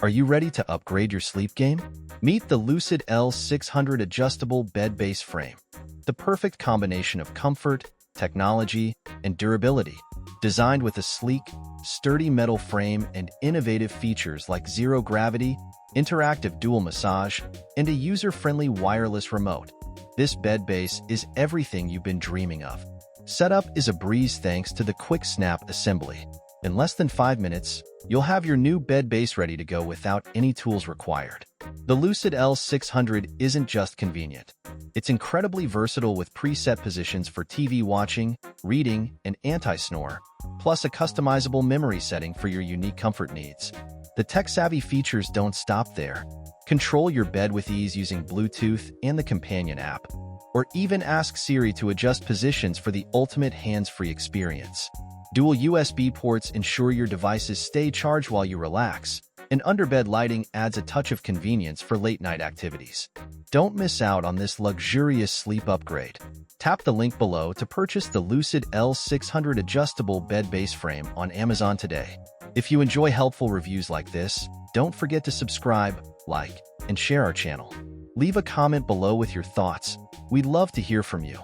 Are you ready to upgrade your sleep game? Meet the Lucid L600 adjustable bed base frame, the perfect combination of comfort, technology, and durability. Designed with a sleek, sturdy metal frame and innovative features like zero gravity, interactive dual massage, and a user-friendly wireless remote, this bed base is everything you've been dreaming of. Setup is a breeze thanks to the quick snap assembly. In less than 5 minutes, you'll have your new bed base ready to go without any tools required. The Lucid L600 isn't just convenient. It's incredibly versatile with preset positions for TV watching, reading, and anti-snore, plus a customizable memory setting for your unique comfort needs. The tech-savvy features don't stop there. Control your bed with ease using Bluetooth and the companion app, or even ask Siri to adjust positions for the ultimate hands-free experience. Dual USB ports ensure your devices stay charged while you relax, and underbed lighting adds a touch of convenience for late-night activities. Don't miss out on this luxurious sleep upgrade. Tap the link below to purchase the Lucid L600 adjustable bed base frame on Amazon today. If you enjoy helpful reviews like this, don't forget to subscribe, like, and share our channel. Leave a comment below with your thoughts. We'd love to hear from you.